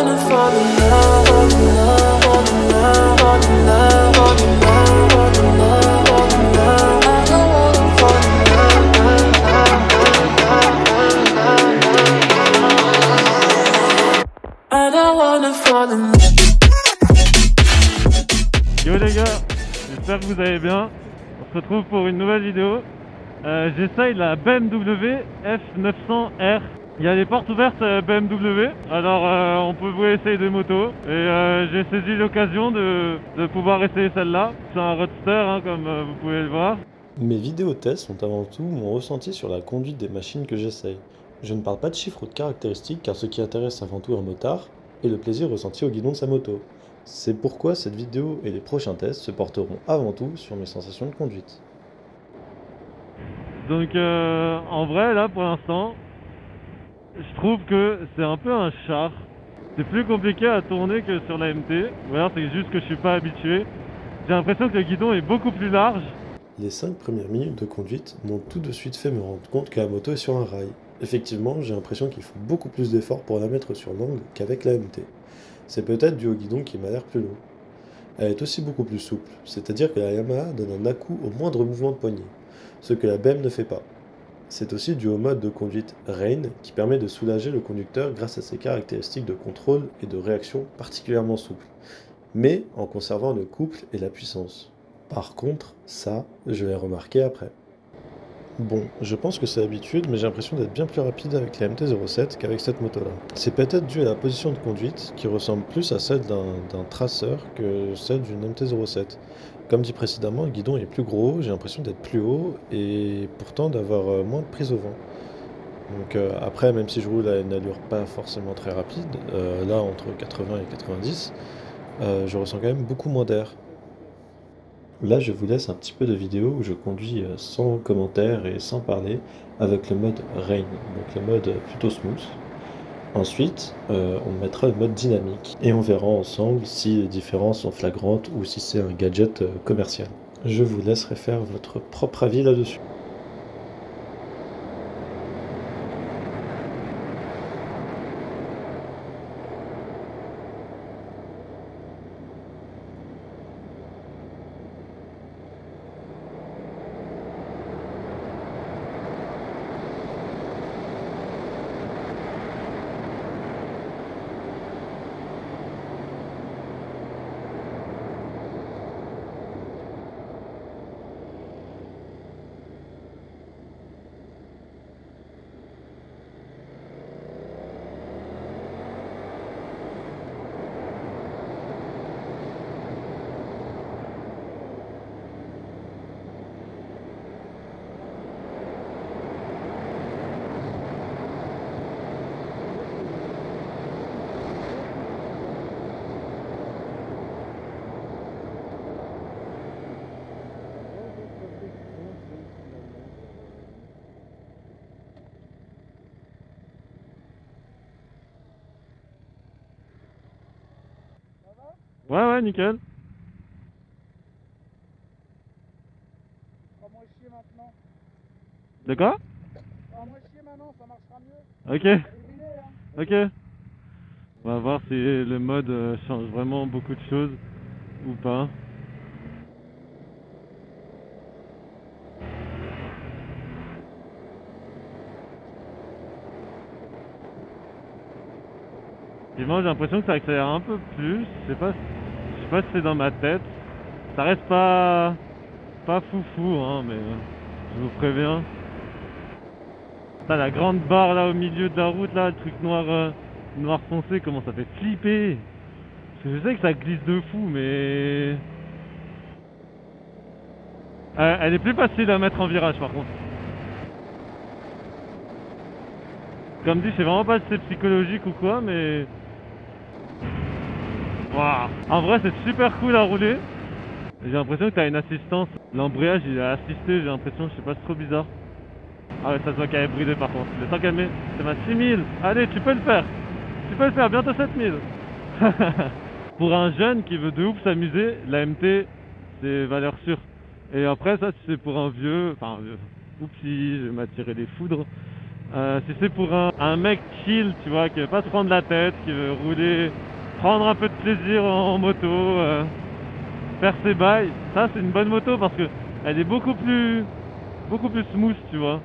wanna fall in love, fall in love, fall in love, fall in love, fall in love, fall in love, fall in love. I don't wanna fall in love. I don't wanna fall in love. Yo les gars, j'espère que vous allez bien. On se retrouve pour une nouvelle vidéo. J'essaye la BMW F900R. Il y a les portes ouvertes BMW, alors on peut vous essayer des motos. Et j'ai saisi l'occasion de pouvoir essayer celle-là. C'est un roadster hein, comme vous pouvez le voir. Mes vidéos tests sont avant tout mon ressenti sur la conduite des machines que j'essaye. Je ne parle pas de chiffres ou de caractéristiques car ce qui intéresse avant tout un motard est le plaisir ressenti au guidon de sa moto. C'est pourquoi cette vidéo et les prochains tests se porteront avant tout sur mes sensations de conduite. Donc en vrai là pour l'instant, je trouve que c'est un peu un char. C'est plus compliqué à tourner que sur la MT. Ou alors c'est juste que je suis pas habitué. J'ai l'impression que le guidon est beaucoup plus large. Les 5 premières minutes de conduite m'ont tout de suite fait me rendre compte que la moto est sur un rail. Effectivement, j'ai l'impression qu'il faut beaucoup plus d'efforts pour la mettre sur l'angle qu'avec la MT. C'est peut-être dû au guidon qui m'a l'air plus long. Elle est aussi beaucoup plus souple, c'est-à-dire que la Yamaha donne un à-coup au moindre mouvement de poignet, ce que la BM ne fait pas. C'est aussi dû au mode de conduite Rain qui permet de soulager le conducteur grâce à ses caractéristiques de contrôle et de réaction particulièrement souples, mais en conservant le couple et la puissance. Par contre, ça, je l'ai remarqué après. Bon, je pense que c'est l'habitude, mais j'ai l'impression d'être bien plus rapide avec la MT-07 qu'avec cette moto-là. C'est peut-être dû à la position de conduite, qui ressemble plus à celle d'un traceur que celle d'une MT-07. Comme dit précédemment, le guidon est plus gros, j'ai l'impression d'être plus haut, et pourtant d'avoir moins de prise au vent. Donc après, même si je roule à une allure pas forcément très rapide, là entre 80 et 90, je ressens quand même beaucoup moins d'air. Là, je vous laisse un petit peu de vidéo où je conduis sans commentaire et sans parler avec le mode Rain, donc le mode plutôt smooth. Ensuite, on mettra le mode dynamique et on verra ensemble si les différences sont flagrantes ou si c'est un gadget commercial. Je vous laisserai faire votre propre avis là-dessus. Ouais, nickel. Pas moins chier maintenant. De quoi? Pas moins chier maintenant, ça marchera mieux. Ok, ok. On va voir si le mode change vraiment beaucoup de choses ou pas. Effectivement, j'ai l'impression que ça accélère un peu plus. Je sais pas si c'est dans ma tête. Ça reste pas foufou, hein, mais je vous préviens. Putain, la grande barre là au milieu de la route, là, le truc noir, noir foncé, comment ça fait flipper. Parce que je sais que ça glisse de fou, mais elle est plus facile à mettre en virage par contre. Comme dit, je sais vraiment pas si c'est psychologique ou quoi, mais wow. En vrai, c'est super cool à rouler. J'ai l'impression que t'as une assistance. L'embrayage, il est assisté, j'ai l'impression, je sais pas, c'est trop bizarre. Ah ouais, ça se voit qu'elle est bridée par contre. Le temps qu'elle met, c'est ma 6000. Allez, tu peux le faire. Tu peux le faire, bientôt 7000. Pour un jeune qui veut de ouf s'amuser, la MT, c'est valeur sûre. Et après, ça, c'est pour un vieux, enfin, vieux. Oupsie, je vais m'attirer les foudres. Si c'est pour un mec chill, tu vois, qui veut pas se prendre la tête, qui veut rouler, prendre un peu de plaisir en moto, faire ses bails, ça c'est une bonne moto parce que elle est beaucoup plus smooth, tu vois.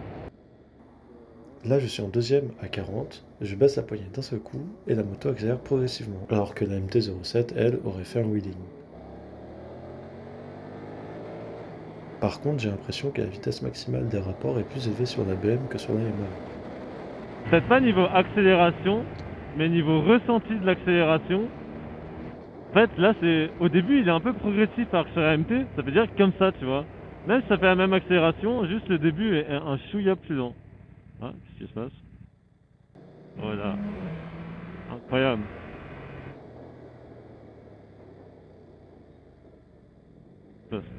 Là, je suis en deuxième à 40, je baisse la poignée d'un seul coup et la moto accélère progressivement, alors que la MT-07, elle, aurait fait un wheeling. Par contre, j'ai l'impression que la vitesse maximale des rapports est plus élevée sur la BM que sur la Yamaha. Peut-être pas niveau accélération, mais niveau ressenti de l'accélération. En fait, là, c'est au début, il est un peu progressif alors que sur la MT, ça veut dire comme ça, tu vois. Même si ça fait la même accélération, juste le début est un chouïa plus lent. Ah, qu'est-ce qui se passe? Voilà. Incroyable. Qu'est-ce qui se passe?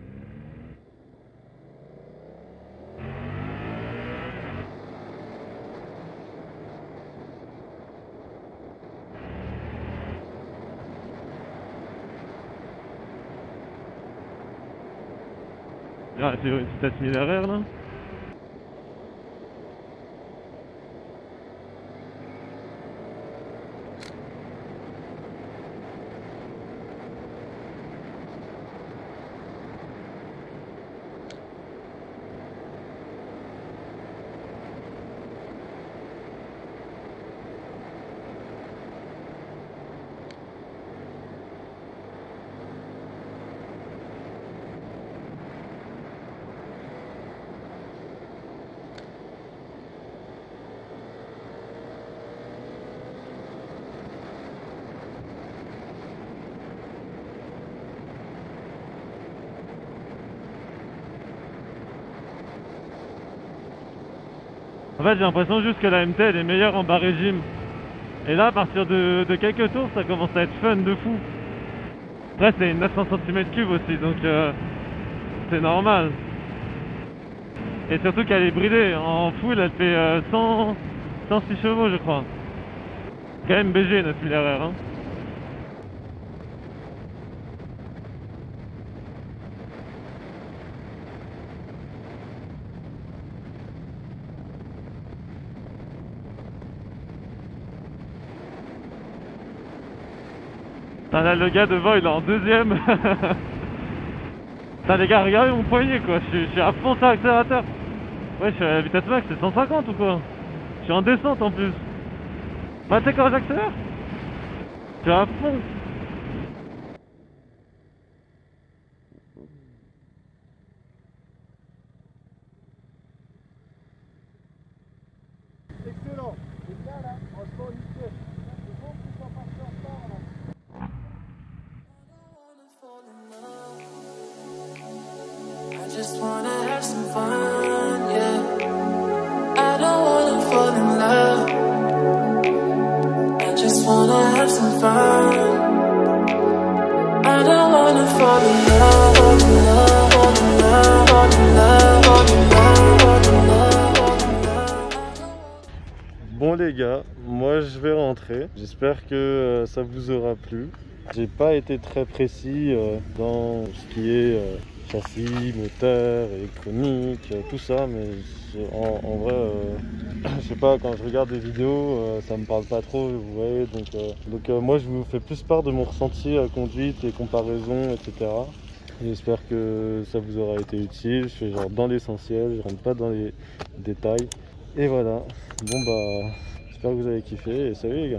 Ah, c'est peut-être mis derrière là. En fait, j'ai l'impression juste que la MT elle est meilleure en bas régime. Et là, à partir de quelques tours, ça commence à être fun de fou. Après, c'est une 900 cm3 aussi, donc c'est normal. Et surtout qu'elle est bridée. En full, elle fait 106 chevaux, je crois. Quand même BG, 9000 RR. Hein. Putain, là, le gars devant, il est en deuxième. Putain, les gars, regardez mon poignet, quoi. Je suis à fond sur l'accélérateur. Ouais, je suis à la vitesse max, c'est 150 ou quoi? Je suis en descente en plus. Bah, tu sais quand j'accélère? Je suis à fond. Excellent. C'est bien là, franchement nickel. C'est bon que tu sois parti en retard là. I just wanna have some fun, yeah. I don't wanna fall in love. I just wanna have some fun. I don't wanna fall in love, fall in love, fall in love, fall in love, fall in love, fall in love, fall in love. Bon les gars, moi je vais rentrer. J'espère que ça vous aura plu. J'ai pas été très précis dans ce qui est châssis, moteur, électronique, tout ça, mais en vrai, je sais pas, quand je regarde des vidéos, ça me parle pas trop, vous voyez, donc moi je vous fais plus part de mon ressenti à conduite, les comparaisons, etc. J'espère que ça vous aura été utile. Je fais genre dans l'essentiel, je rentre pas dans les détails. Et voilà, bon bah, j'espère que vous avez kiffé et salut les gars.